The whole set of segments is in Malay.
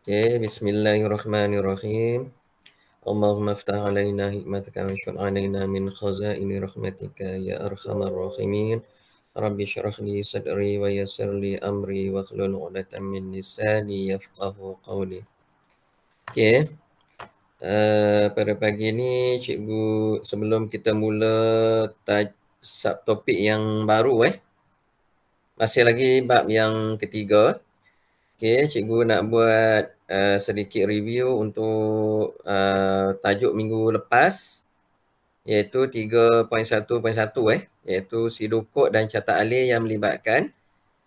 Okay, Bismillahirrahmanirrahim. Allahumma aftah alaina hikmataka wa syur alaina min khazaini rahmatika ya arhamar rahimin. Rabbi syrah li sadri wa yassir li amri wa hlul 'uqdatam min lisani yafqahu qawli. Okey, pada pagi ni cikgu sebelum kita mula subtopik yang baru masih lagi bab yang ketiga. Okey, cikgu nak buat sedikit review untuk tajuk minggu lepas, iaitu 3.1.1 iaitu sidukut dan catat alih yang melibatkan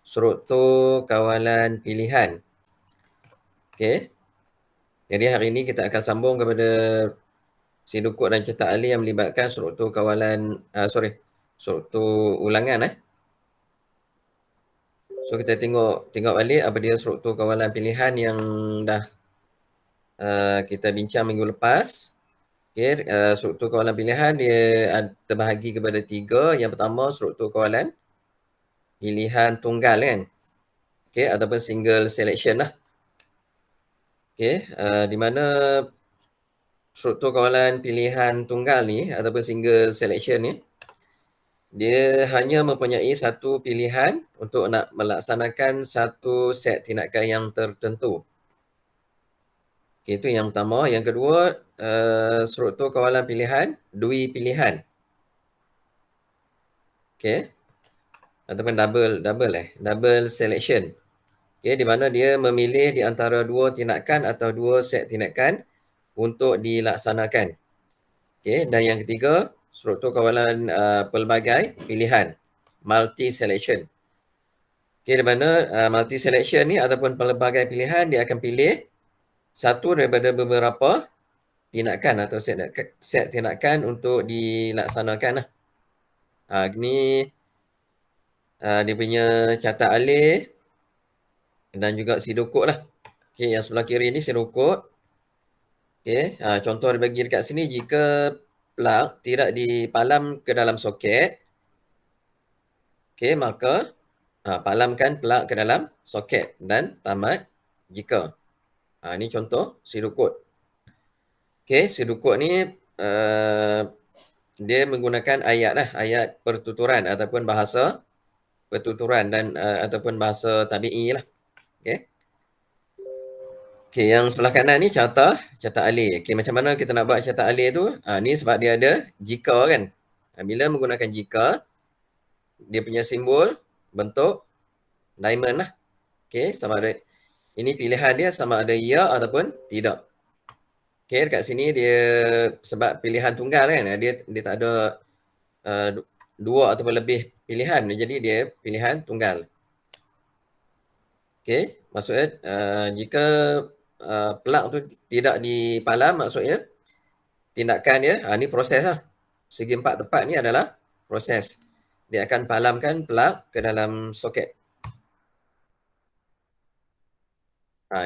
struktur kawalan pilihan. Okey. Jadi hari ini kita akan sambung kepada sidukut dan catat alih yang melibatkan struktur kawalan struktur ulangan. So kita tengok balik apa dia struktur kawalan pilihan yang dah kita bincang minggu lepas. Okay, struktur kawalan pilihan dia terbahagi kepada 3. Yang pertama, struktur kawalan pilihan tunggal kan. Okay, ataupun single selection lah. Okay, di mana struktur kawalan pilihan tunggal ni ataupun single selection ni, dia hanya mempunyai satu pilihan untuk nak melaksanakan satu set tindakan yang tertentu. Okay, itu yang pertama. Yang kedua, struktur kawalan pilihan dui pilihan. Okay. Ataupun double selection. Okay, di mana dia memilih di antara dua tindakan atau dua set tindakan untuk dilaksanakan. Okay, dan yang ketiga, struktur kawalan pelbagai pilihan, multi selection. Okay, di mana multi selection ni ataupun pelbagai pilihan, dia akan pilih satu daripada beberapa tindakan atau set tindakan untuk dilaksanakan lah. Ini dia punya catat alih dan juga sidukut lah. Okay, yang sebelah kiri ni sidukut. Okay, contoh dia bagi dekat sini, jika plug tidak dipalam ke dalam soket, okay, maka palamkan plug ke dalam soket dan tamat jika. Ini contoh sidukut. Okay, sidukut ni dia menggunakan ayat pertuturan ataupun bahasa pertuturan dan ataupun bahasa tabi'i lah. Okay. Okay, yang sebelah kanan ni catat alih. Okay, macam mana kita nak buat catat alih tu? Ni sebab dia ada jika kan. Bila menggunakan jika, dia punya simbol bentuk diamond lah. Okay, sama ada ini pilihan dia sama ada ya ataupun tidak. Okay, dekat sini dia sebab pilihan tunggal kan. Dia tak ada dua ataupun lebih pilihan. Jadi dia pilihan tunggal. Okay, maksudnya jika plug tu tidak dipalam, maksudnya tindakan dia, ni proses lah. Segi empat tepat ni adalah proses. Dia akan palamkan plug ke dalam soket.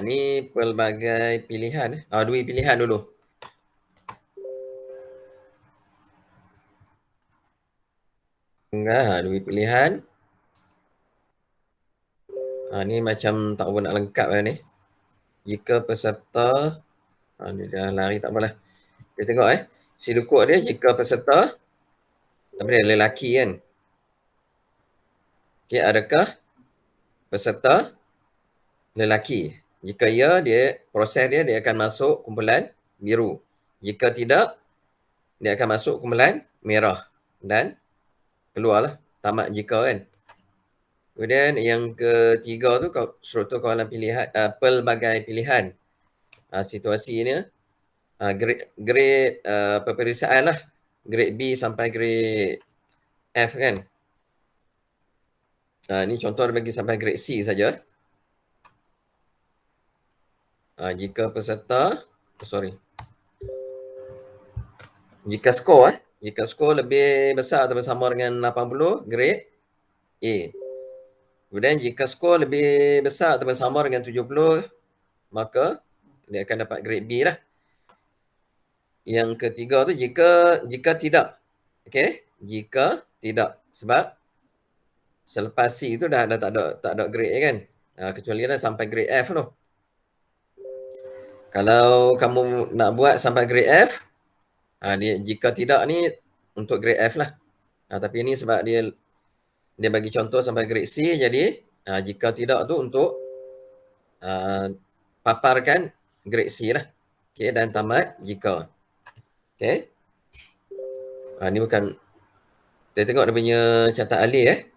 Ni pelbagai pilihan. Dua pilihan dulu. Dua pilihan. Ni macam tak apa nak lengkap lah ni. Jika peserta, ni dah lari tak apalah. Kita tengok sidukut dia, jika peserta, apa dia, lelaki kan. Okay, adakah peserta lelaki? Jika ya, proses dia akan masuk kumpulan biru. Jika tidak, dia akan masuk kumpulan merah. Dan keluarlah tamat jika kan. Kemudian yang ketiga tu struktur kawalan pilihan, pelbagai pilihan. Situasi ni grade peperiksaan lah. Grade B sampai grade F kan. Ni contoh dia bagi sampai grade C saja. Jika peserta, jika skor lebih besar atau bersama dengan 80, grade A. Kemudian jika skor lebih besar atau bersama dengan 70, maka dia akan dapat grade B lah. Yang ketiga tu jika tidak. Okey, jika tidak. Sebab selepas C tu dah tak ada grade kan. Kecuali dah sampai grade F tu. Kalau kamu nak buat sampai grade F, dia jika tidak ni untuk grade F lah. Tapi ni sebab dia bagi contoh sampai grade C, jadi jika tidak tu untuk paparkan grade C lah. Okey, dan tamat jika. Okey. Ni bukan, kita tengok dia punya catat alih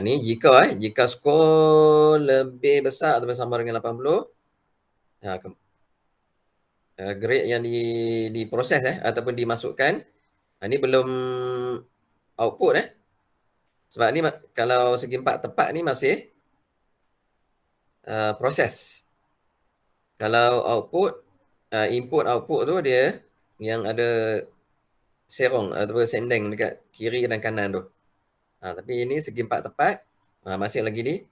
ni jika skor lebih besar atau sama dengan 80, grade yang diproses ataupun dimasukkan, ni belum output sebab ni kalau segi 4 tepat ni masih proses. Kalau output, input output tu dia yang ada serong ataupun sendeng dekat kiri dan kanan tu. Tapi ini segi 4 tepat, masih lagi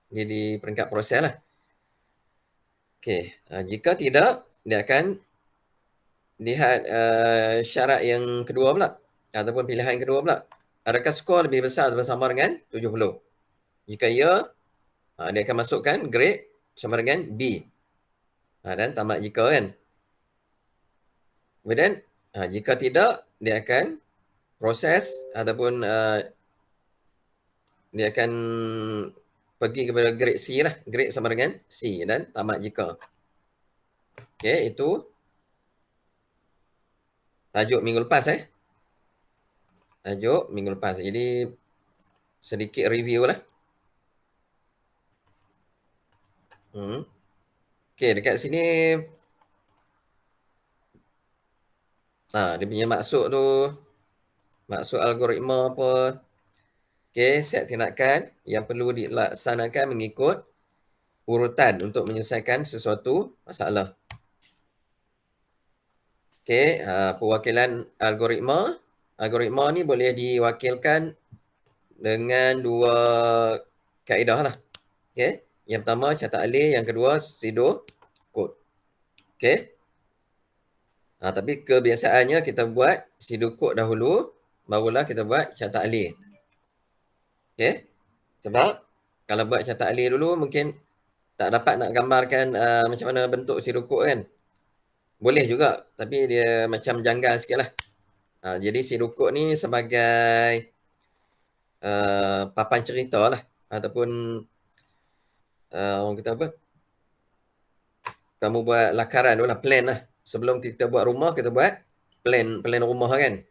di peringkat proses lah. Okey, jika tidak, dia akan lihat syarat yang kedua pula, ataupun pilihan yang kedua pula. Adakah skor lebih besar atau sama dengan 70? Jika ya, dia akan masukkan grade sama dengan B. Dan tamat jika kan. Kemudian, jika tidak, dia akan proses ataupun dia akan pergi kepada grade C lah. Grade sama dengan C dan tamat jika. Okey, itu tajuk minggu lepas Tajuk minggu lepas. Jadi sedikit review lah. Okey, dekat sini dia punya maksud tu, maksud algoritma apa. Okey, set tindakan yang perlu dilaksanakan mengikut urutan untuk menyelesaikan sesuatu masalah. Okey, perwakilan algoritma. Algoritma ni boleh diwakilkan dengan dua kaedah lah. Okey, yang pertama catat alih, yang kedua pseudo code. Okey. Tapi kebiasaannya kita buat pseudo code dahulu, barulah kita buat catat alih. Okey. Sebab kalau buat catat alih dulu mungkin tak dapat nak gambarkan macam mana bentuk pseudo code kan. Boleh juga, tapi dia macam janggal sikit lah. Jadi pseudo code ni sebagai papan cerita lah, ataupun orang kata apa, kamu buat lakaran tu lah, plan lah. Sebelum kita buat rumah, kita buat plan rumah kan.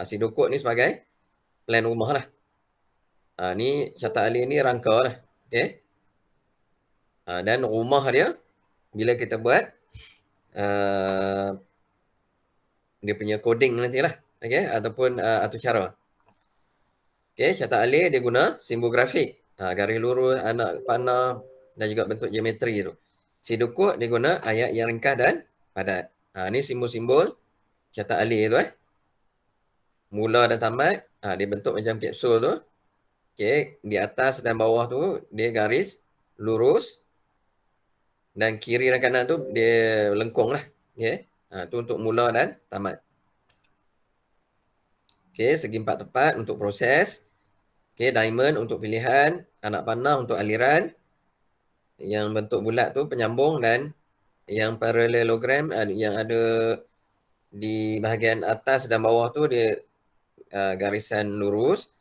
Pseudo code ni sebagai plan rumah lah. Ni catat alih ni rangka lah. Okay. Dan rumah dia, bila kita buat, dia punya coding nantilah. Okay. Ataupun atur cara. Okay. Catat alih dia guna simbol grafik. Garis lurus, anak panah dan juga bentuk geometri tu. Pseudo code dia guna ayat yang ringkas dan padat. Ni simbol-simbol catat alih tu Mula dan tamat, dia bentuk macam kapsul tu. Okay. Di atas dan bawah tu, dia garis lurus. Dan kiri dan kanan tu, dia lengkung lah. Okay. Tu untuk mula dan tamat. Okay. Segi 4 tepat untuk proses. Okay. Diamond untuk pilihan. Anak panah untuk aliran. Yang bentuk bulat tu penyambung, dan yang parallelogram yang ada di bahagian atas dan bawah tu dia garisan lurus.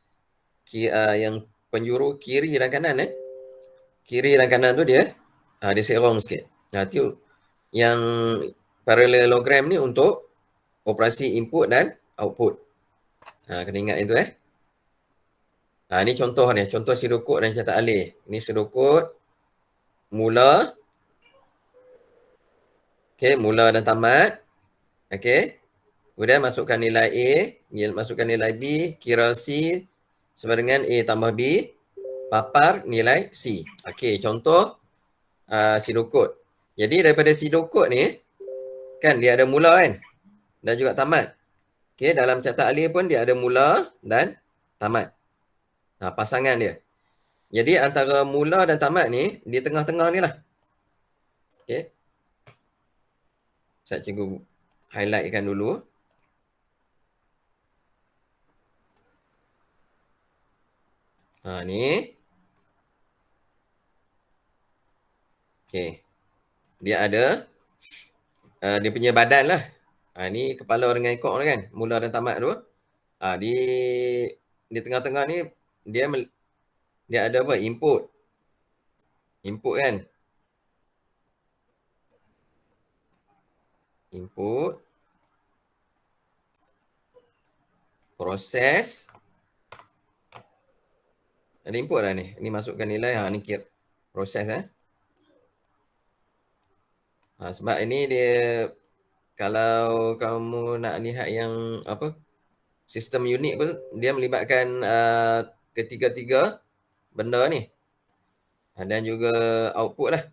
Yang penjuru kiri dan kanan kiri dan kanan tu dia serong sikit. Tu yang parallelogram ni untuk operasi input dan output. Kena ingat itu ni contoh pseudo code dan catat alih. Ni pseudo code mula. Okey, mula dan tamat. Okey. Kemudian masukkan nilai A, masukkan nilai B, kira C sama dengan A tambah B, papar nilai C. Okey, contoh pseudo code. Jadi daripada pseudo code ni, kan dia ada mula kan, dan juga tamat. Okey, dalam catat alih pun dia ada mula dan tamat. Pasangan dia. Jadi antara mula dan tamat ni, di tengah-tengah ni lah. Okey. Saya cikgu highlightkan dulu. Ni. Okey. Dia ada dia punya badan lah. Ni kepala dengan ekor tu kan, mula dan tamat tu. Di tengah-tengah ni dia dia ada apa? Input. Input kan. Input, proses. Ada input dah ni. Ni masukkan nilai. Ni kira proses sebab ini dia, kalau kamu nak lihat yang apa, sistem unik pun, dia melibatkan ketiga-tiga benda ni. Dan juga output lah.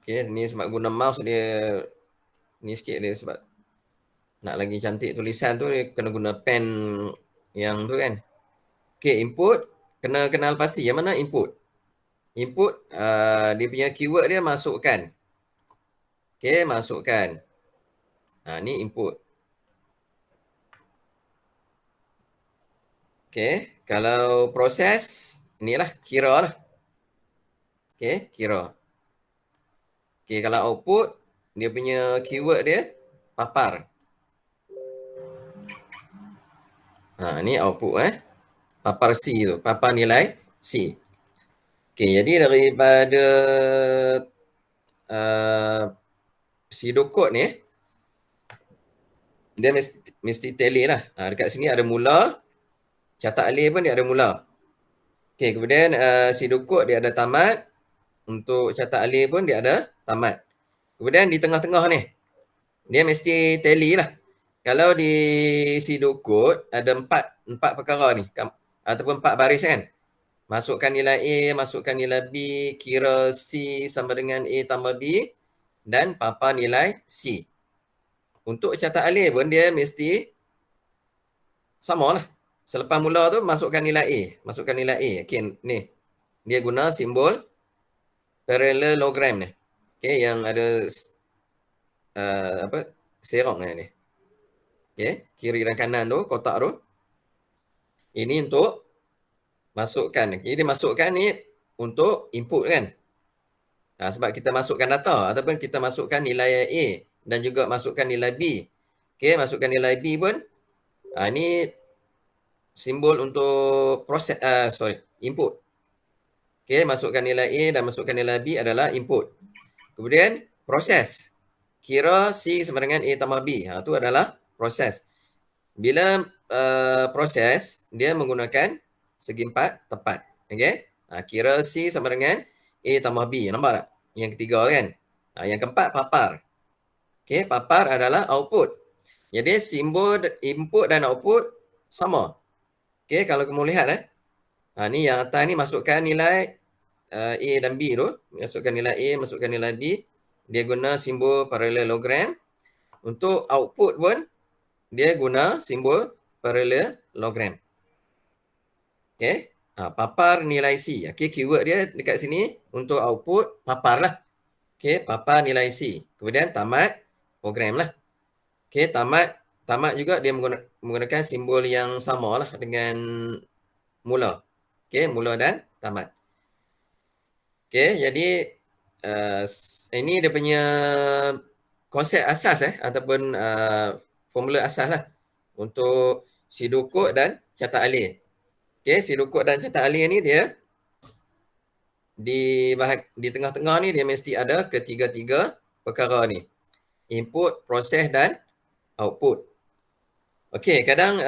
Okay, ni sebab guna mouse dia ni sikit dia, sebab nak lagi cantik tulisan tu dia kena guna pen yang tu kan. Okay, input kena kenal pasti yang mana input. Input dia punya keyword dia masukkan. Okay, masukkan. Ni input. Okay, kalau proses ni lah, kira lah. Okay, kira. Okay, kalau output dia punya keyword dia papar. Ni output papar C tu, papar nilai C. Okay, jadi daripada pseudocode ni, dia mesti tally lah. Dekat sini ada mula, catat alih pun dia ada mula. Okay, kemudian pseudocode dia ada tamat, untuk catat alih pun dia ada tamat. Kemudian di tengah-tengah ni, dia mesti tally lah. Kalau di pseudocode ada empat perkara ni, ataupun 4 baris kan. Masukkan nilai A, masukkan nilai B, kira C sama dengan A tambah B, dan papar nilai C. Untuk catat alih pun dia mesti sama lah. Selepas mula tu masukkan nilai A. Masukkan nilai A. Okay, ni. Dia guna simbol parallelogram ni. Okay, yang ada serong ni. Okay, kiri dan kanan tu, kotak tu. Ini untuk masukkan. Jadi dia masukkan ni untuk input kan. Sebab kita masukkan data ataupun kita masukkan nilai A dan juga masukkan nilai B. Okay, masukkan nilai B pun. Ni simbol untuk proses, input. Okay, masukkan nilai A dan masukkan nilai B adalah input. Kemudian proses. Kira C sama dengan A tambah B. Itu adalah proses. Bila proses, dia menggunakan segi empat tepat. Okay. Kira C sama dengan A tambah B. Nampak tak? Yang ketiga kan. Yang keempat papar. Okay, papar adalah output. Jadi simbol input dan output sama. Okay, kalau kamu lihat ni yang atas ni masukkan nilai A dan B tu. Masukkan nilai A, masukkan nilai B. Dia guna simbol parallelogram. Untuk output pun, dia guna simbol parallelogram. Okay. Papar nilai C. Okay, keyword dia dekat sini untuk output papar lah. Okay, papar nilai C. Kemudian tamat program lah. Okay, tamat juga dia menggunakan simbol yang sama lah dengan mula. Okay, mula dan tamat. Okay, jadi ini dia punya konsep asas ataupun formula asas lah untuk pseudocode dan catat alih. Okay, pseudocode dan catat alih ni dia di tengah-tengah ni dia mesti ada ketiga-tiga perkara ni. Input, proses dan output. Okay, kadang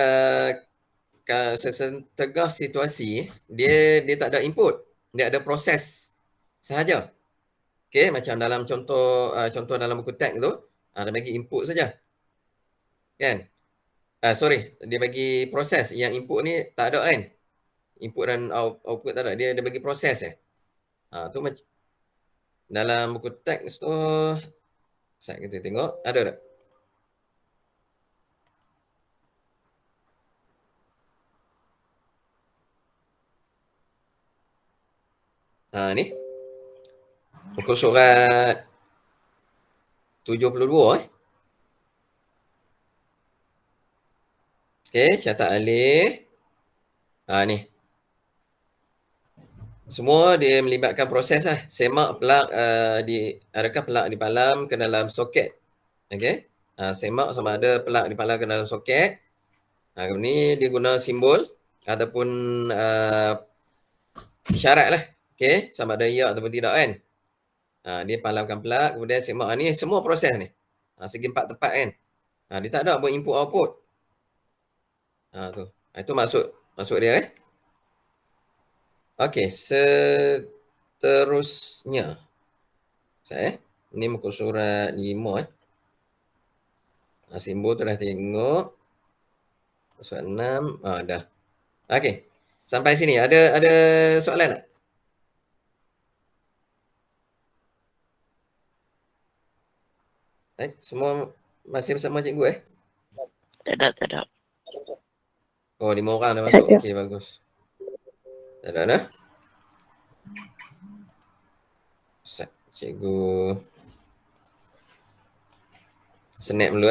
setengah situasi dia tak ada input, dia ada proses sahaja. Okay, macam dalam contoh dalam buku teks tu, dia bagi input saja. Kan? Dia bagi proses. Yang input ni tak ada kan? Input dan output tak ada. Dia bagi proses tu macam dalam buku teks tu, kita tengok ada tak? Ni. Muka surat 72 Okay, catat alih. Ni. Semua dia melibatkan proses lah. Semak plug adakah plug dipalam ke dalam soket. Okey. Semak sama ada plug dipalam ke dalam soket. Ni dia guna simbol ataupun syarat lah. Okey, sama ada ya ataupun tidak kan. Dia palamkan plug, kemudian semak. Ni semua proses ni. Segi 4 tepat kan. Dia tak ada buat input output. Tu. Itu maksud dia kan. Okey, seterusnya. Ni muka surat 5 simbol tu dah tengok. Surat 6. Dah. Okey. Sampai sini ada soalan tak? Semua masih bersama cikgu Tak ada. Oh, 5 orang dah masuk. Okey, bagus. Tak ada dah. Cikgu snap dulu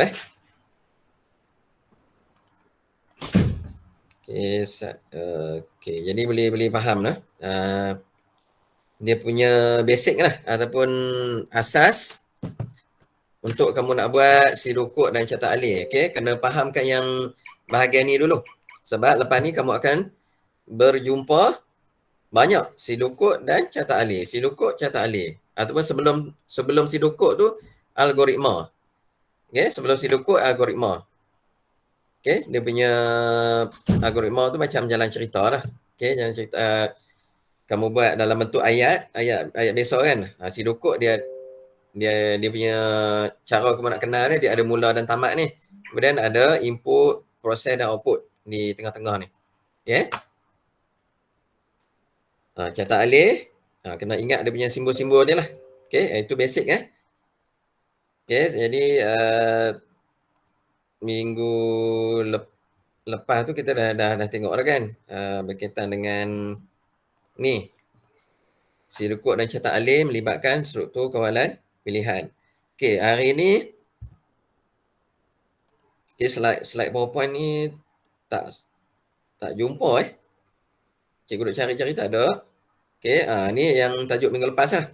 Okey, jadi boleh faham lah. Dia punya basic lah ataupun asas untuk kamu nak buat sidukut dan catat alih. Okey, kena fahamkan yang bahagian ni dulu. Sebab lepas ni kamu akan berjumpa banyak sidukut dan catat alih. Sidukut, catat alih. Ataupun sebelum sidukut tu algoritma. Okey, sebelum sidukut algoritma. Okey, dia punya algoritma tu macam jalan cerita lah. Okey, jalan cerita kamu buat dalam bentuk ayat biasa kan. Sidukut dia punya cara kamu nak kenal dia ada mula dan tamat ni. Kemudian ada input, proses dan output di tengah-tengah ni. Okey. Catat alih, kena ingat dia punya simbol-simbol dia lah. Okey, itu basic Okey, jadi minggu lepas tu kita dah tengok dah kan, berkaitan dengan ni. Sidukut dan catat alih melibatkan struktur kawalan pilihan. Okey, hari ni slide PowerPoint ni tak jumpa Cikgu duk cari-cari tak ada. Okey, ni yang tajuk minggu lepas lah.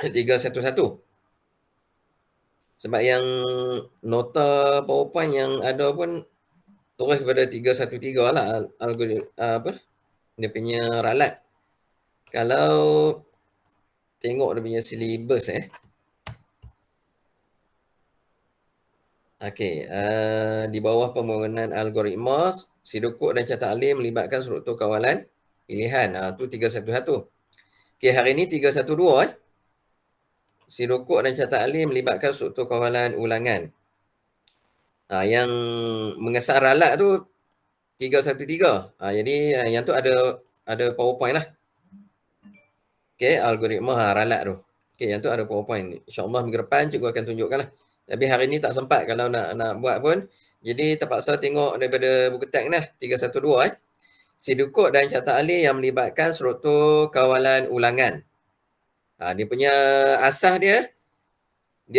311. Sebab yang nota PowerPoint yang ada pun terus kepada 313 lah apa dia punya ralat. Kalau tengok dia punya syllabus Okey, di bawah pembangunan algoritma, sidukut dan catat alih melibatkan struktur kawalan pilihan. Tu 311. Okey, hari ni 312 sidukut dan catat alih melibatkan struktur kawalan ulangan. Yang mengesar ralat tu 313. Jadi yang tu ada PowerPoint lah. Okey, algoritma ralat tu. Okey, yang tu ada PowerPoint. InsyaAllah minggu depan cikgu akan tunjukkan lah. Tapi hari ni tak sempat kalau nak buat pun. Jadi terpaksa tengok daripada buku teks lah, 312 sidukut dan catat alih yang melibatkan struktur kawalan ulangan. Dia punya asas dia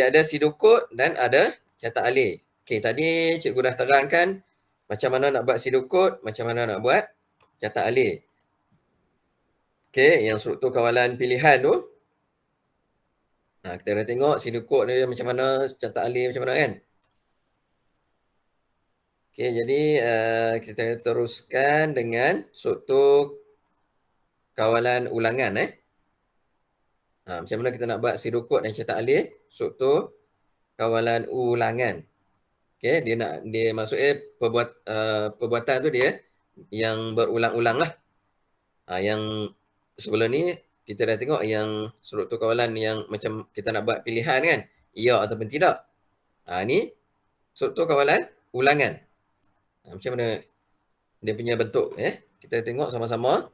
ada sidukut dan ada catat alih. Okey, tadi cikgu dah terangkan macam mana nak buat sidukut, macam mana nak buat catat alih. Okey, yang struktur kawalan pilihan tu. Kita dah tengok sidukut dia macam mana, catat alih macam mana kan. Okey, jadi kita teruskan dengan struktur kawalan ulangan macam mana kita nak buat sidukut dan catat alih struktur kawalan ulangan. Okey, dia maksudnya perbuatan tu dia yang berulang-ulang lah. Yang sebelum ni kita dah tengok yang struktur kawalan yang macam kita nak buat pilihan kan, ya ataupun tidak. Ni struktur kawalan ulangan. Macam mana dia punya bentuk kita tengok sama-sama.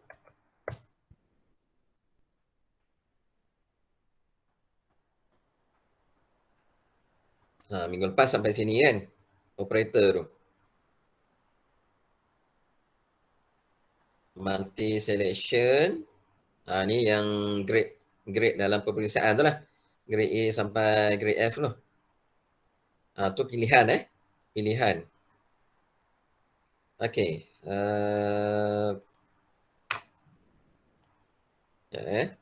Minggu lepas sampai sini kan operator tu. Multi selection. Ni yang grade dalam peperiksaan tu lah. Grade A sampai grade F tu. Tu pilihan pilihan. Okey. Ya.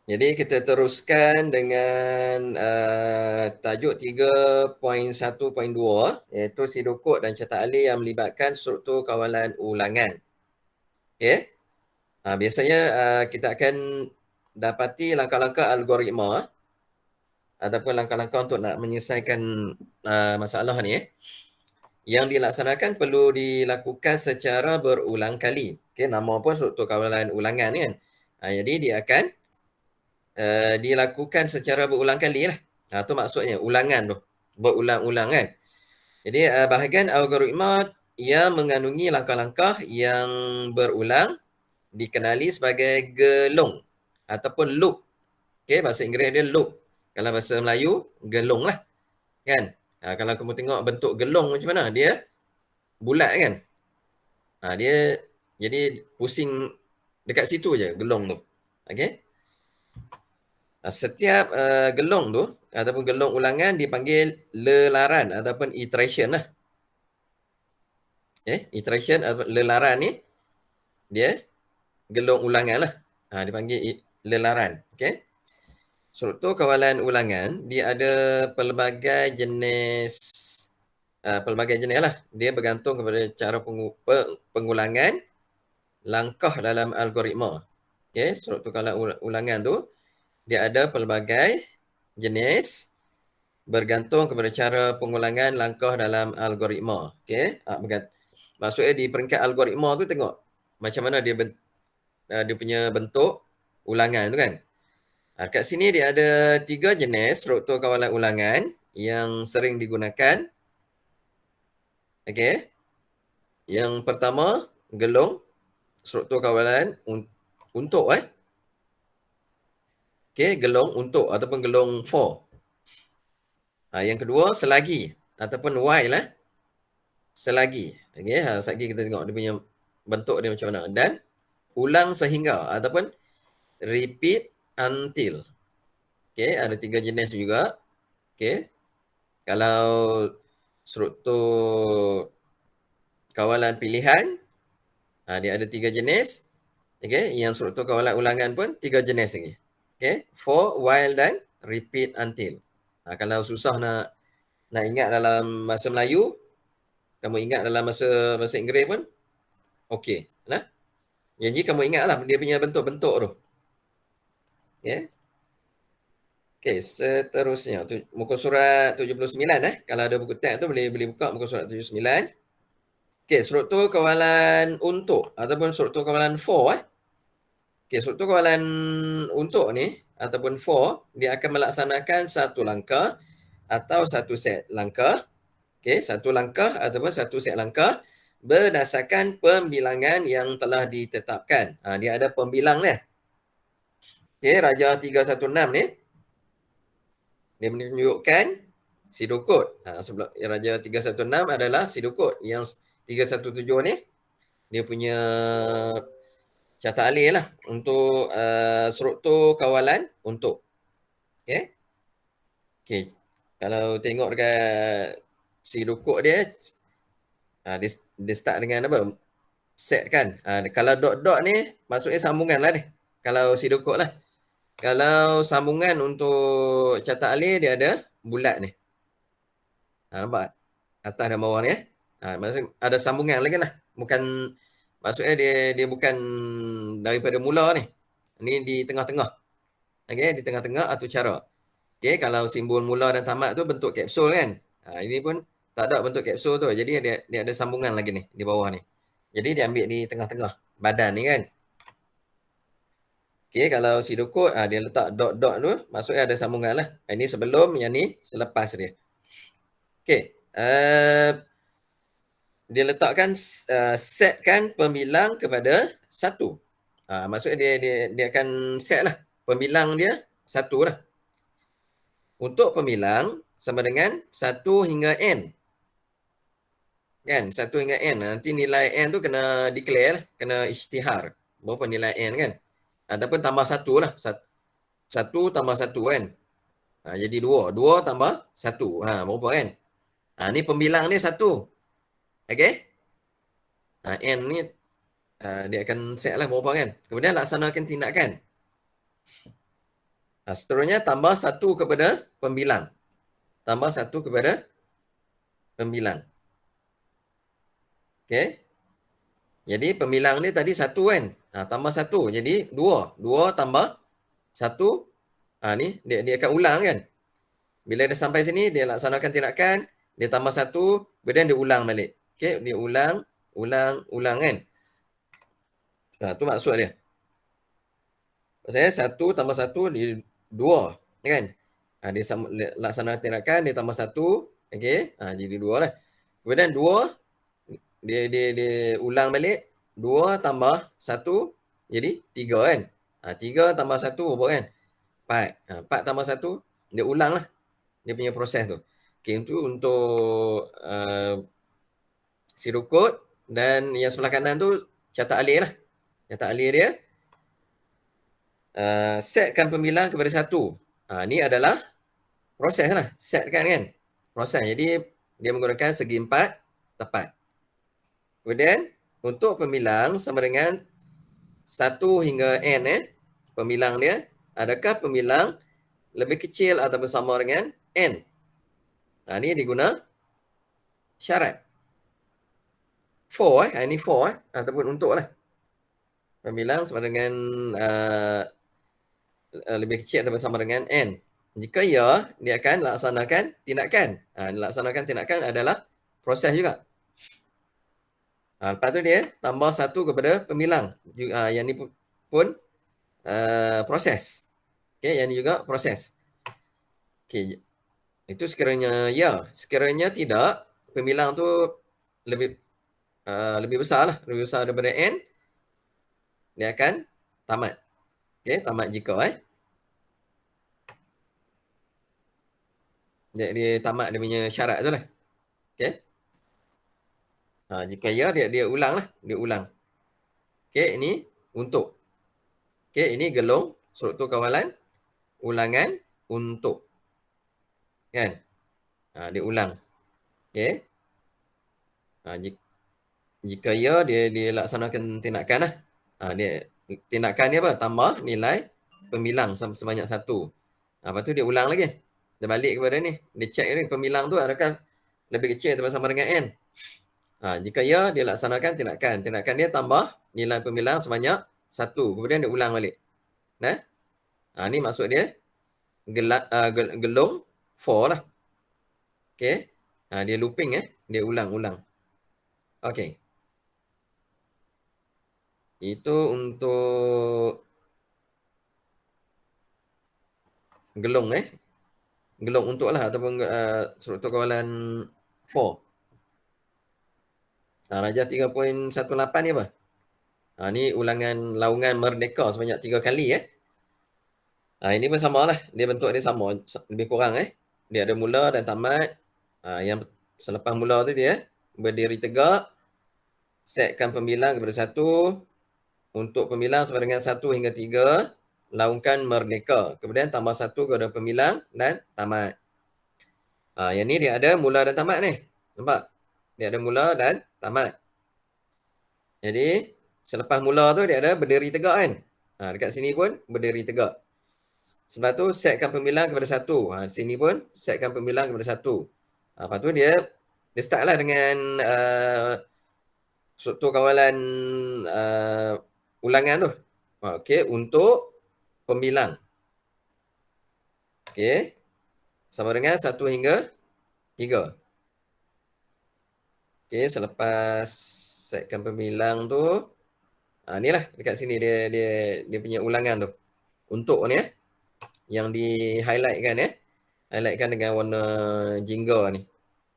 Jadi kita teruskan dengan tajuk 3.1.2 iaitu sidokod dan cetak alih yang melibatkan struktur kawalan ulangan. Okey. Biasanya kita akan dapati langkah-langkah algoritma ataupun langkah-langkah untuk nak menyelesaikan masalah ni yang dilaksanakan perlu dilakukan secara berulang kali. Okey, nama pun struktur kawalan ulangan kan. Jadi dia akan dilakukan secara berulang kali lah. Itu maksudnya ulangan tu. Berulang-ulang kan. Jadi bahagian algoritma yang mengandungi langkah-langkah yang berulang dikenali sebagai gelong ataupun loop. Okey, bahasa Inggeris dia loop. Kalau bahasa Melayu, gelong lah. Kan? Kalau kamu tengok bentuk gelong macam mana, dia bulat kan? Dia jadi pusing dekat situ je gelong tu. Okey? Setiap gelong tu ataupun gelong ulangan dipanggil lelaran ataupun iteration lah. Iteration atau lelaran ni dia gelong ulangan lah. Dipanggil lelaran. Okey. Struktur kawalan ulangan dia ada pelbagai jenis lah. Dia bergantung kepada cara pengulangan langkah dalam algoritma. Okey, struktur kawalan ulangan tu dia ada pelbagai jenis bergantung kepada cara pengulangan langkah dalam algoritma. Okey, maksudnya di peringkat algoritma tu tengok macam mana dia punya bentuk ulangan tu kan. Kat sini dia ada 3 jenis struktur kawalan ulangan yang sering digunakan. Okey. Yang pertama, gelong struktur kawalan untuk Okey, gelong untuk ataupun gelong for. Yang kedua, selagi ataupun while selagi. Okey, selagi kita tengok dia punya bentuk dia macam mana. Dan ulang sehingga ataupun repeat until. Okey, ada 3 jenis juga. Okey. Kalau struktur kawalan pilihan, dia ada 3 jenis. Okey, yang struktur kawalan ulangan pun 3 jenis lagi. Okey, for, while dan repeat until. Kalau susah nak ingat dalam bahasa Melayu, kamu ingat dalam bahasa Inggeris pun okey. Nah. Jadi kamu ingatlah dia punya bentuk-bentuk tu. Okey. Okey, seterusnya muka surat 79 kalau ada buku teks tu boleh buka muka surat 79. Okey, struktur kawalan untuk ataupun struktur kawalan for Okey, struktur kawalan untuk ni ataupun for dia akan melaksanakan satu langkah atau satu set langkah. Okey, satu langkah ataupun satu set langkah berdasarkan pembilangan yang telah ditetapkan. Dia ada pembilang ni. Okey, Raja 316 ni dia menunjukkan sidokod. Sebelum Raja 316 adalah sidokod. Yang 317 ni dia punya cetak alih lah untuk struktur kawalan untuk. Okey. Okey. Kalau tengok dekat sidokod dia, dia start dengan apa? Set kan. Kalau dot-dot ni maksudnya sambungan lah ni. Kalau sidokod lah. Kalau sambungan untuk cetak alih dia ada bulat ni. Nampak? Atas dan bawah ni. Maksudnya ada sambungan lagi lah. Bukan, maksudnya dia bukan daripada mula ni. Ni di tengah-tengah. Okey, di tengah-tengah atau cara. Okey, kalau simbol mula dan tamat tu bentuk kapsul kan. Ini pun tak ada bentuk kapsul tu. Jadi dia ada sambungan lagi ni di bawah ni. Jadi dia ambil di tengah-tengah badan ni kan. Okey, kalau sidokod dia letak dot-dot tu maksudnya ada sambungan lah. Ini sebelum, yang ni selepas dia. Okey, dia letakkan setkan pembilang kepada 1. Maksudnya dia akan set lah pembilang dia 1 lah. Untuk pembilang sama dengan 1 hingga n. Kan, 1 hingga n. Nanti nilai n tu kena declare lah, kena isytihar. Berapa nilai n kan? Ataupun tambah 1 lah. 1 tambah 1 kan. Jadi 2. 2 tambah 1. Berapa kan? Ni pembilang dia 1. Okey? N ni dia akan set lah berapa kan. Kemudian laksanakan tindakan. Seterusnya tambah 1 kepada pembilang. Tambah 1 kepada pembilang. Okey? Jadi pembilang dia tadi 1 kan. Tambah 1. Jadi 2. 2 tambah 1. Ni dia akan ulang kan. Bila dia sampai sini, dia laksanakan tindakan, dia tambah 1, kemudian dia ulang balik. Okey, dia ulang kan. Tu maksud dia. Maksudnya 1 tambah 1 dia 2 kan. Dia laksanakan tindakan, dia tambah 1, okey. Jadi 2 lah. Kemudian 2 dia ulang balik, 2 tambah 1 jadi 3 kan. 3 tambah 1 berapa kan? 4. 4 tambah 1 dia ulang lah. Dia punya proses tu. Okey, itu untuk sirukut, dan yang sebelah kanan tu catat alih lah. Catat alih dia, setkan pembilang kepada 1. Ni adalah proses lah. Setkan kan. Proses. Jadi dia menggunakan segi 4 tepat. Kemudian untuk pembilang sama dengan 1 hingga N pembilang dia, adakah pembilang lebih kecil atau bersama dengan N? Ni diguna syarat. For ini for ataupun untuk lah. Pembilang sama dengan lebih kecil atau bersama dengan N. Jika ya, dia akan laksanakan tindakan. Laksanakan tindakan adalah proses juga. Lepas tu dia tambah 1 kepada pembilang. Yang ni pun proses. Okay, yang ni juga proses. Okay, itu sekiranya ya. Sekiranya tidak, pembilang tu lebih besar lah. Lebih besar daripada N, dia akan tamat. Okay, tamat jika dia tamat dia punya syarat tu lah. Okay. Jika ya, dia ulang lah. Dia ulang. Okay, ini untuk. Okay, ini gelung, struktur kawalan, ulangan, untuk. Kan? Dia ulang. Okay. Jika ya, dia laksanakan tindakan lah. Tindakan dia apa? Tambah nilai pembilang sebanyak 1. Lepas tu dia ulang lagi. Dia balik kepada ni. Dia check ni pembilang tu adakah lebih kecil atau sama dengan N. Jika ya, dia laksanakan tindakan. Tindakan dia tambah nilai pembilang sebanyak 1. Kemudian dia ulang balik. Ni maksud dia gelung for lah. Okay. Dia looping dia ulang-ulang. Okay. Itu untuk gelung gelung untuk lah ataupun struktur kawalan for. Rajah 3.18 ni apa? Ni ulangan laungan merdeka sebanyak 3 kali ini pun sama lah. Dia bentuk dia sama, lebih kurang Dia ada mula dan tamat. Yang selepas mula tu dia berdiri tegak, setkan pembilang kepada 1, untuk pembilang sama dengan 1 hingga 3, laungkan merdeka. Kemudian tambah 1 kepada pembilang dan tamat. Yang ni dia ada mula dan tamat ni. Nampak? Dia ada mula dan tamat. Jadi, selepas mula tu dia ada berdiri tegak kan. Dekat sini pun berdiri tegak. Sebelah tu setkan pembilang kepada 1. Sini pun setkan pembilang kepada 1. Lepas tu dia start lah dengan struktur kawalan ulangan tu. Okey, untuk pembilang. Okey. Sama dengan 1 hingga 3. Okey, selepas setkan pembilang tu, ni lah dekat sini dia punya ulangan tu. Untuk ni yang di highlightkan highlightkan dengan warna jingga ni.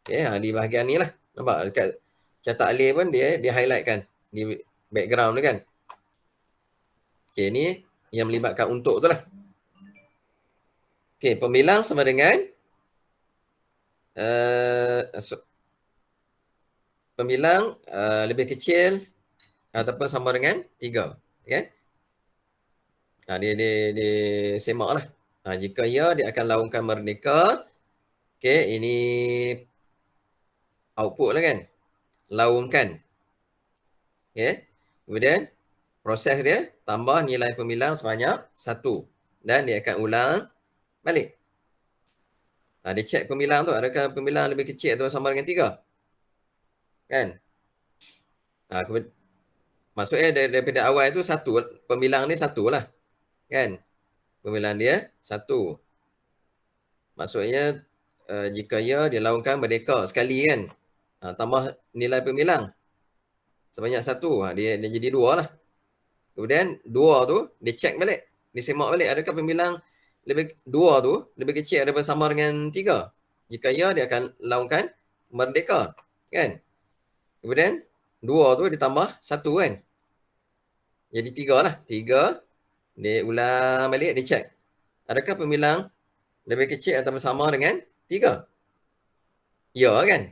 Okey, di bahagian ni lah. Nampak dekat catat alih pun dia highlightkan di background tu kan. Okey, ni yang melibatkan untuk tu lah. Okey, pembilang sama dengan pembilang lebih kecil ataupun sama dengan 3. Kan? Dia semak lah. Jika ya, dia akan laungkan merdeka. Okey, ini output lah kan. Laungkan. Okey. Kemudian proses dia tambah nilai pemilang sebanyak 1 dan dia akan ulang balik. Dia check pemilang tu, adakah pemilang lebih kecil atau sama dengan 3? Kan? Maksudnya daripada awal itu 1, pemilang ni 1 lah. Kan? Pemilang dia 1. Maksudnya jika ya, dia laungkan merdeka sekali kan. Tambah nilai pemilang sebanyak 1. Dia jadi 2 lah. Kemudian 2 tu dia check balik. Dia semak balik adakah pemilang 2 tu lebih kecil daripada sama dengan 3. Jika ya, dia akan laungkan merdeka. Kan? Kemudian 2 tu ditambah 1 kan. Jadi 3 lah. 3 dia ulang balik, dia check. Adakah pemilang lebih kecil atau bersama dengan 3? Ya kan?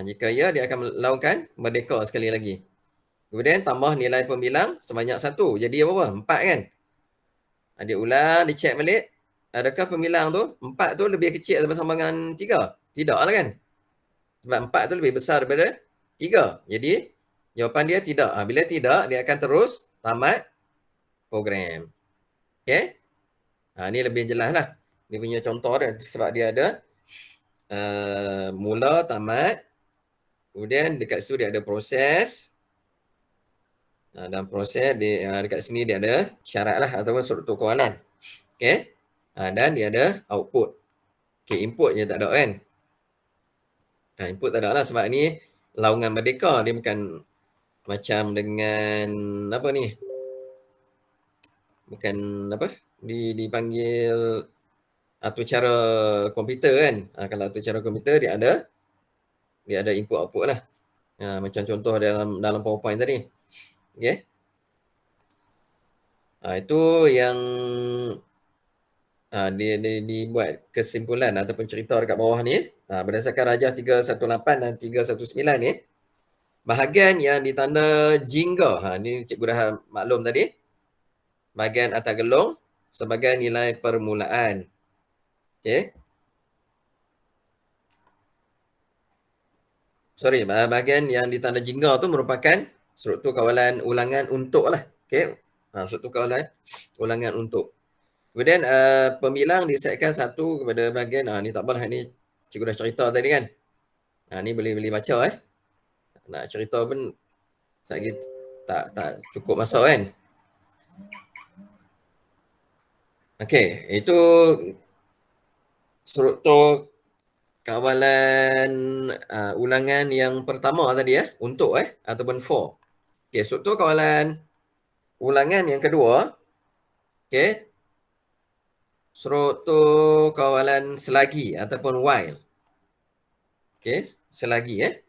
Jika ya, dia akan laungkan merdeka sekali lagi. Kemudian tambah nilai pemilang sebanyak 1. Jadi berapa? 4 kan? Dia ulang, dia check balik. Adakah pemilang tu, 4 tu lebih kecil atau bersama dengan 3? Tidak lah kan? Sebab 4 tu lebih besar daripada 3. Jadi, jawapan dia tidak. Bila tidak, dia akan terus tamat program. Okay? Ni lebih jelas lah. Dia punya contoh dia. Sebab dia ada mula, tamat. Kemudian dekat situ dia ada proses. Dan proses dekat sini dia ada syarat lah ataupun struktur kawalan. Okay. Dan dia ada output. Okay, input je tak ada kan. Input tak ada lah sebab ni laungan merdeka. Dia bukan macam dengan apa ni. Bukan apa. Dipanggil atur cara komputer kan. Kalau atur cara komputer dia ada input output lah. Macam contoh dalam PowerPoint tadi. Okay. Itu yang dia dibuat kesimpulan ataupun cerita dekat bawah ni. Berdasarkan Rajah 318 dan 319 ni. Bahagian yang ditanda jingga. Ni Cikgu dah maklum tadi. Bahagian atas gelong sebagai nilai permulaan. Okay. Sorry, bahagian yang ditanda jingga tu merupakan struktur kawalan ulangan untuk lah. Okay. Struktur kawalan ulangan untuk. Kemudian pemilang disetkan 1 kepada bahagian, ni tak apalah, ni cikgu dah cerita tadi kan. Ni boleh baca Nak cerita pun lagi tak cukup masa kan. Okey, itu struktur kawalan ulangan yang pertama tadi untuk ataupun for. Okey, struktur kawalan ulangan yang kedua. Okey. Struktur kawalan selagi ataupun while. Okey, selagi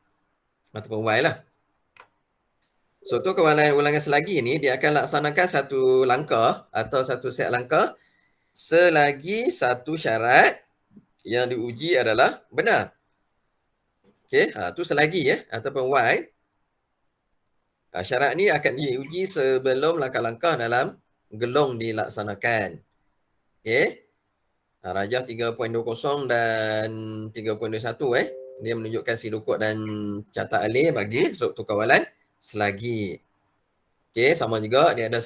ataupun while lah. Struktur kawalan ulangan selagi ni dia akan laksanakan satu langkah atau satu set langkah selagi satu syarat yang diuji adalah benar. Okey, tu selagi ataupun while. Syarat ni akan diuji sebelum langkah-langkah dalam gelong dilaksanakan. Okey. Rajah 3.20 dan 3.21 dia menunjukkan silukut dan catat alih bagi struktur kawalan selagi. Okey, sama juga dia ada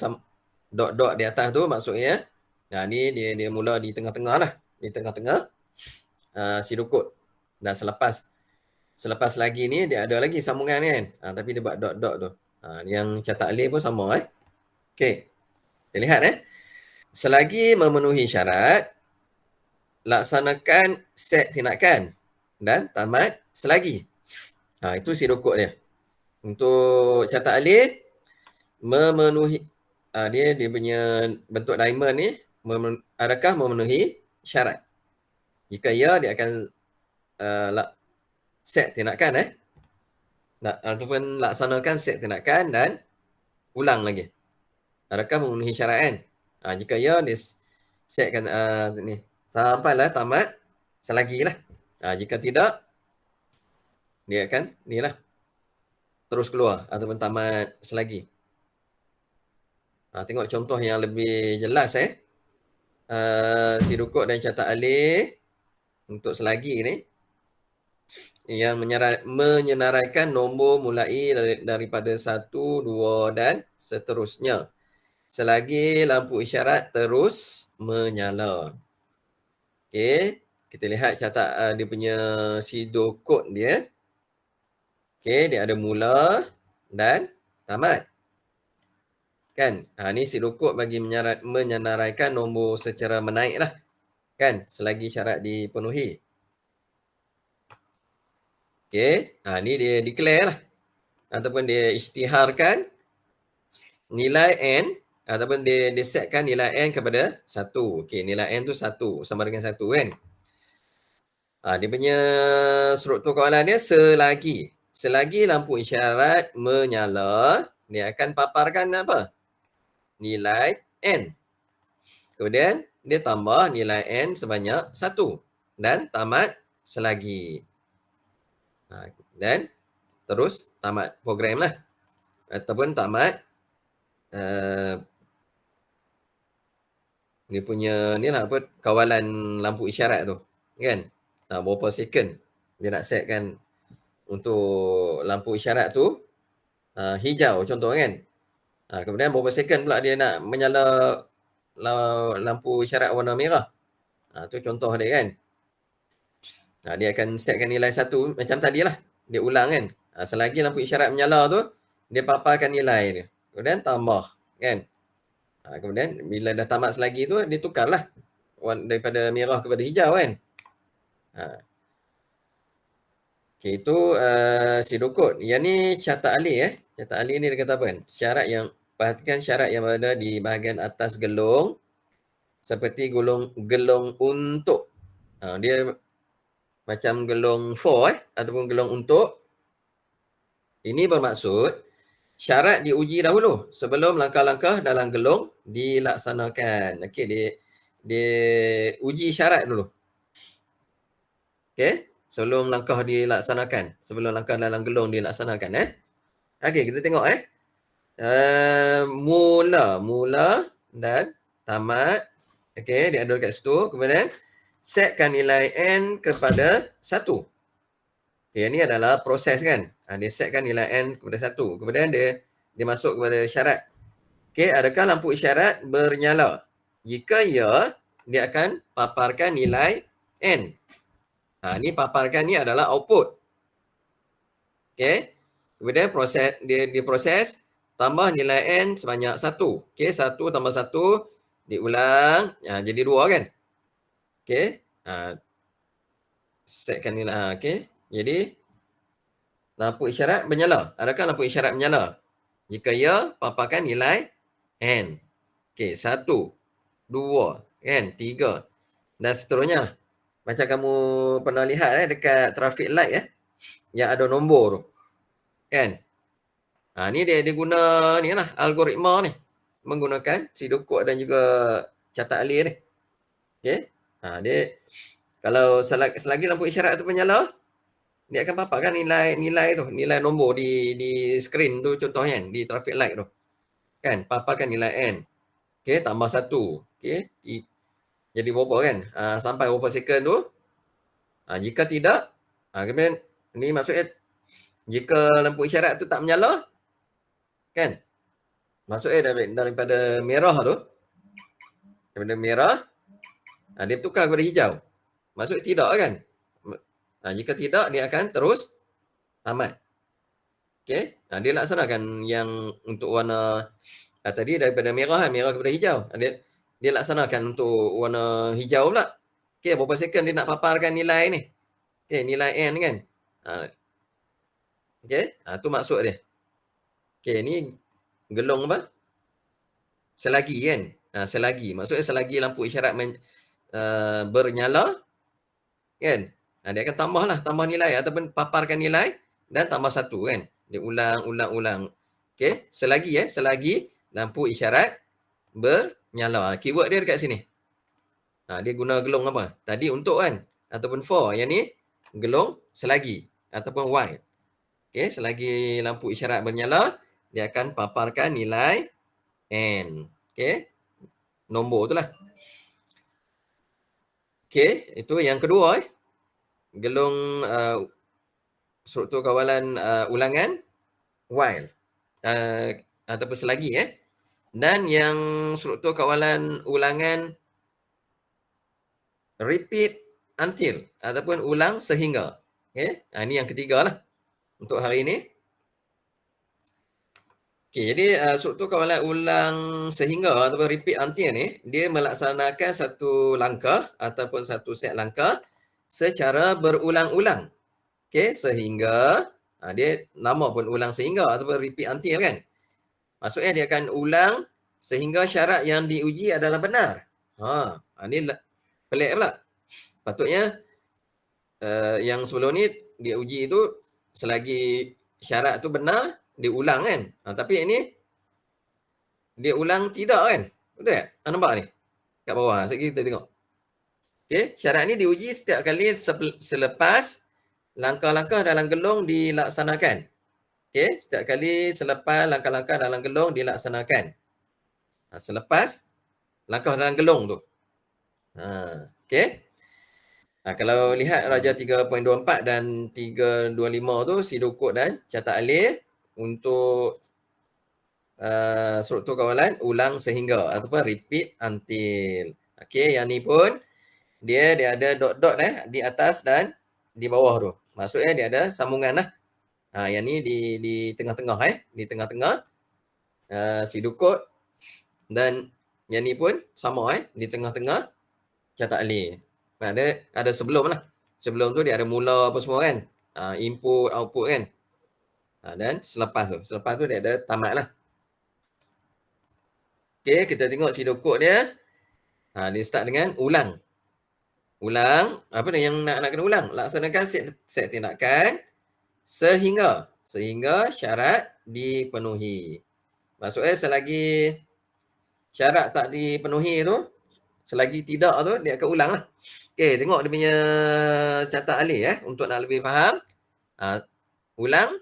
dot-dot di atas tu maksudnya ni dia mula di tengah-tengah lah. Di tengah-tengah silukut. Dan selepas lagi ni dia ada lagi sambungan kan. Tapi dia buat dot-dot tu. Yang catat alih pun sama Okey. Kita lihat selagi memenuhi syarat, laksanakan set tindakan dan tamat selagi. Itu silukut dia. Untuk catat alih, memenuhi dia punya bentuk diamond ni adakah memenuhi syarat. Jika ya, dia akan set tindakan ataupun laksanakan set tindakan dan ulang lagi. Adakah memenuhi syarat kan? Jika ya, dia setkan ni sampailah tamat selagi lah. Jika tidak, dia akan ni lah terus keluar ataupun tamat selagi. Tengok contoh yang lebih jelas si rukuk dan catat alih untuk selagi ni yang menyenaraikan nombor mulai daripada 1, 2 dan seterusnya. Selagi lampu isyarat terus menyala. Okey, kita lihat catat dia punya pseudo code dia. Okey, dia ada mula dan tamat. Kan? Ni pseudo code bagi menyenaraikan nombor secara menaik lah. Kan? Selagi syarat dipenuhi. Okey, ni dia declare lah. Ataupun dia isytiharkan nilai N ataupun dia setkan nilai N kepada 1. Okey, nilai N tu 1 sama dengan 1 kan. Dia punya struktur kawalan dia selagi lampu isyarat menyala, dia akan paparkan apa? Nilai N. Kemudian dia tambah nilai N sebanyak 1 dan tamat selagi. Dan terus tamat program lah. Ataupun tamat dia punya ni lah apa, kawalan lampu isyarat tu. Kan? Berapa second dia nak setkan untuk lampu isyarat tu hijau contoh kan. Kemudian berapa second pula dia nak menyala lampu isyarat warna merah. Tu contoh dia kan. Dia akan setkan nilai 1 macam tadi lah. Dia ulang kan. Selagi lampu isyarat menyala tu, dia paparkan nilai dia. Kemudian tambah kan. Kemudian bila dah tamat selagi tu, dia tukarlah daripada merah kepada hijau kan. Okey, itu pseudo code. Yang ni catat alih Catat alih ni dia kata apa kan? Perhatikan syarat yang berada di bahagian atas gelong seperti gelong untuk. Dia macam gelong for ataupun gelong untuk. Ini bermaksud syarat diuji dahulu sebelum langkah-langkah dalam gelong dilaksanakan. Okey, dia uji syarat dulu. Okey, sebelum langkah dilaksanakan, sebelum langkah dalam gelong dilaksanakan Okey, kita tengok mula dan tamat. Okey, dia ada dekat situ. Kemudian setkan nilai N kepada 1. Okay, ini adalah proses kan. Dia setkan nilai N kepada 1. Kemudian dia masuk kepada syarat. Okey, adakah lampu isyarat bernyala? Jika ya, dia akan paparkan nilai N. Ni paparkan ni adalah output. Okey. Kemudian dia proses tambah nilai N sebanyak 1. Okey, 1 tambah 1 diulang jadi 2 kan. Okey. Setkan nilai okey. Jadi lampu isyarat menyala. Adakah lampu isyarat menyala? Jika ya, paparkan nilai N. Okey, 1, 2, kan, 3 dan seterusnya. Macam kamu pernah lihat dekat traffic light yang ada nombor tu. Kan? Ni dia guna ni lah algoritma ni. Menggunakan pseudo code dan juga catat alih ni. Okey. Dia kalau selagi lampu isyarat tu menyala, dia akan paparkan nilai tu, nilai nombor di skrin tu contohnya di traffic light tu. Kan, paparkan nilai N. Okey, tambah 1. Okey. Jadi berapa kan? Sampai berapa second tu? Jika tidak, kemudian ni maksudnya jika lampu isyarat tu tak menyala, kan? Maksudnya daripada merah tu, daripada merah, dia tukar kepada hijau. Maksudnya tidak kan? Jika tidak, dia akan terus tamat. Okey, dia laksanakan yang untuk warna tadi daripada merah kepada hijau. Dia laksanakan untuk warna hijau pula. Okey, berapa second dia nak paparkan nilai ni? Okey, nilai N kan? Okey, tu maksud dia. Okey, ni gelong apa? Selagi kan? Selagi. Maksudnya selagi lampu isyarat bernyala, kan? Dia akan tambah nilai ataupun paparkan nilai dan tambah 1 kan? Dia ulang. Okey, selagi lampu isyarat bernyala. Keyword dia dekat sini. Dia guna gelong apa? Tadi untuk kan? Ataupun for. Yang ni gelong selagi ataupun while. Okey, selagi lampu isyarat bernyala, dia akan paparkan nilai N. Okey. Nombor tu lah. Okey, itu yang kedua gelung struktur kawalan ulangan while ataupun selagi dan yang struktur kawalan ulangan repeat until ataupun ulang sehingga. Okey, ini yang ketiga lah untuk hari ini. Okey, jadi struktur kawalan ulang sehingga ataupun repeat until ni, dia melaksanakan satu langkah ataupun satu set langkah secara berulang-ulang. Okey, sehingga dia nama pun ulang sehingga ataupun repeat until kan. Maksudnya dia akan ulang sehingga syarat yang diuji adalah benar. Ni pelik pula. Patutnya yang sebelum ni dia uji tu selagi syarat tu benar, dia ulang kan. Tapi ini dia ulang tidak kan. Betul tak? Nampak ni? Kat bawah. Sekejap kita tengok. Okey, syarat ni diuji setiap kali selepas langkah-langkah dalam gelung dilaksanakan. Okey, setiap kali selepas langkah-langkah dalam gelung dilaksanakan. Selepas langkah dalam gelung tu. Okey. Kalau lihat Raja 3.24 dan 325 tu, sidukut dan catat alih untuk struktur kawalan ulang sehingga ataupun repeat until. Okey, yang ni pun dia ada dot-dot di atas dan di bawah tu. Maksudnya dia ada sambungan lah. Yang ni di tengah-tengah di tengah-tengah sidukut dan yang ni pun sama di tengah-tengah catat alih. Ada sebelum lah. Sebelum tu dia ada mula apa semua kan. Input, output kan. Dan selepas tu dia ada tamat lah. Okey, kita tengok sidukut dia. Dia start dengan ulang. Ulang, apa ni yang nak kena ulang? Laksanakan set tindakan sehingga syarat dipenuhi. Maksudnya selagi syarat tak dipenuhi tu, selagi tidak tu, dia akan ulang lah. Okey, tengok dia punya catat alih untuk nak lebih faham. Ulang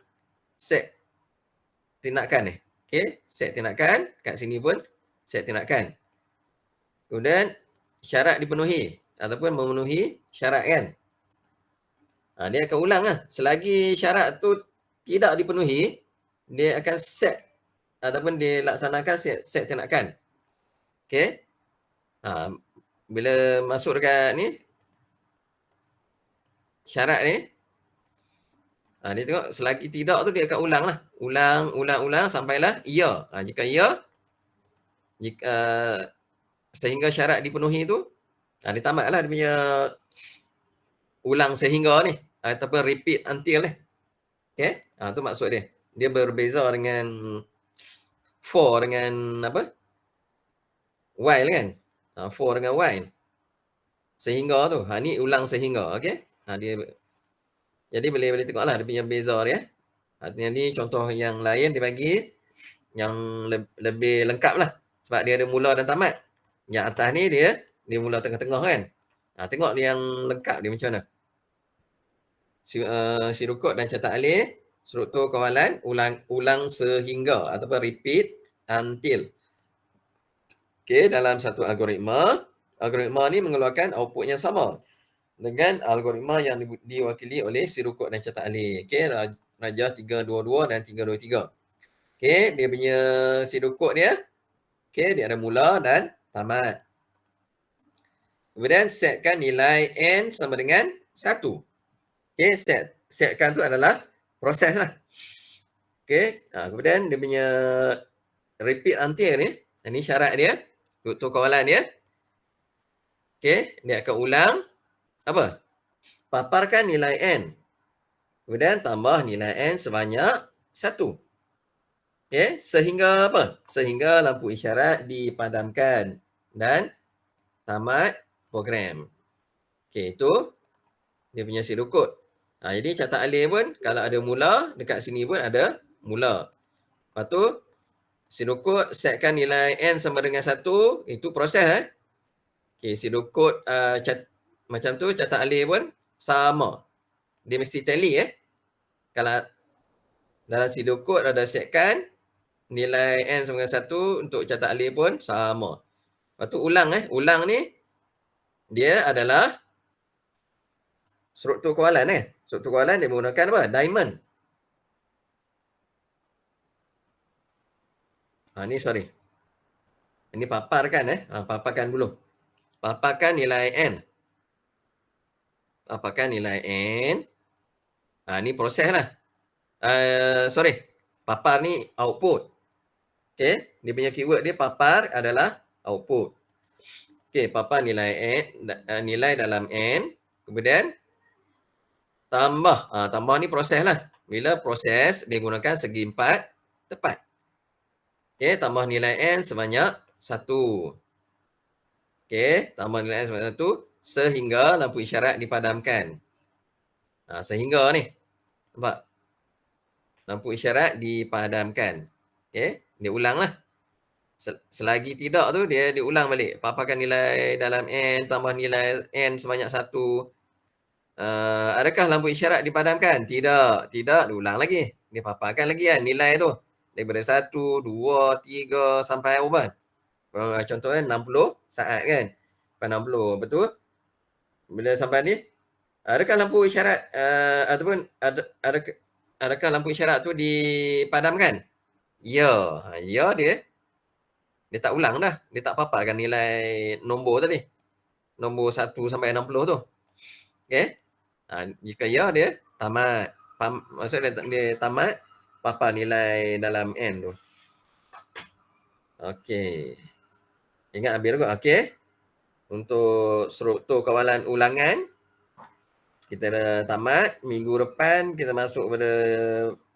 set tindakan ni. Okey, set tindakan. Kat sini pun set tindakan. Kemudian syarat dipenuhi ataupun memenuhi syarat kan. Dia akan ulang lah. Selagi syarat tu tidak dipenuhi, dia akan set ataupun dilaksanakan set tindakan. Okey. Bila masuk dekat ni, syarat ni, dia tengok selagi tidak tu dia akan ulang lah. Ulang sampailah ya. Jika ya, sehingga syarat dipenuhi tu, dia tamatlah dia punya ulang sehingga ni ataupun repeat until ni. Okey, tu maksud dia. Dia berbeza dengan for dengan apa? While kan. For dengan while. Sehingga tu. Ni ulang sehingga, okey. Dia jadi boleh tengoklah dia punya beza dia. Yang ni contoh yang lain dia bagi yang lebih lengkap lah. Sebab dia ada mula dan tamat. Yang atas ni dia mula tengah-tengah kan. Tengok yang lengkap dia macam mana. Sidukut dan catat alih struktur kawalan ulang sehingga ataupun repeat until. Okey, dalam satu algoritma ni mengeluarkan output yang sama dengan algoritma yang diwakili oleh sidukut dan catat alih. Okey, Raja 322 dan 323. Okey, dia punya sidukut dia. Okey, dia ada mula dan tamat. Kemudian setkan nilai n sama dengan 1. Okey, setkan tu adalah proses lah. Okey, kemudian dia punya repeat until ni, ini syarat dia, struktur kawalan dia. Okey, dia akan ulang apa? Paparkan nilai n. Kemudian tambah nilai n sebanyak 1. Okey, sehingga apa? Sehingga lampu isyarat dipadamkan dan tamat program. Okey, itu dia punya sidukut. Jadi catat alih pun kalau ada mula, dekat sini pun ada mula. Lepas tu sidukut setkan nilai n sama dengan 1, itu proses Okey, sidukut macam tu catat alih pun sama. Dia mesti tally Kalau dalam sidukut ada setkan nilai n sama dengan 1, untuk catat alih pun sama. Lepas tu ulang ulang ni Dia adalah struktur kawalan Struktur kawalan dia menggunakan apa? Diamond. Ni sorry. Ini paparkan paparkan dulu. Paparkan nilai N. Paparkan nilai N. Ni proses lah. Sorry. Papar ni output. Okay. Dia punya keyword dia papar adalah output. Okay. Papar nilai N. Nilai dalam N. Kemudian tambah. Tambah ni proses lah. Bila proses, dia gunakan segi 4 tepat. Okay. Tambah nilai N sebanyak 1. Okay. Tambah nilai N sebanyak 1. Sehingga lampu isyarat dipadamkan. Sehingga ni. Nampak? Lampu isyarat dipadamkan. Okay. Dia ulang lah. Selagi tidak tu, dia diulang balik. Paparkan nilai dalam N, tambah nilai N sebanyak 1. Adakah lampu isyarat dipadamkan? Tidak. Tidak, diulang lagi. Dia paparkan lagi kan nilai tu. Daripada 1, 2, 3 sampai berapa? Contohnya 60 saat kan. 60, betul? Bila sampai ni, adakah lampu isyarat ataupun adakah lampu isyarat tu dipadamkan? Ya. Ya dia tak ulang dah. Dia tak paparkan nilai nombor tadi. Nombor 1 sampai 60 tu. Okay. Jika ya, dia tamat. Maksudnya dia tamat papar nilai dalam N tu. Okay. Ingat habis juga. Okay. Untuk struktur kawalan ulangan, kita dah tamat. Minggu depan kita masuk pada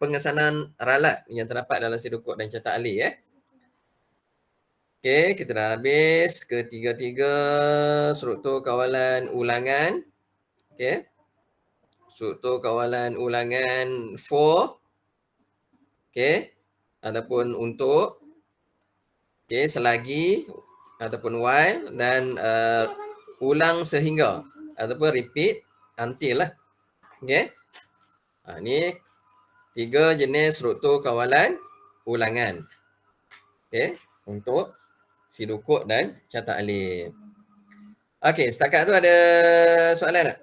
pengesanan ralat yang terdapat dalam sidukut dan cetak alih. Okay, kita dah habis ketiga-tiga struktur kawalan ulangan. Okay. Struktur kawalan ulangan for. Okay. Ataupun untuk. Okay, selagi ataupun while dan ulang sehingga ataupun repeat until lah. Okay. Ni 3 jenis struktur kawalan ulangan. Okay. Untuk sidukut dan cetak alih. Okay, setakat tu ada soalan tak?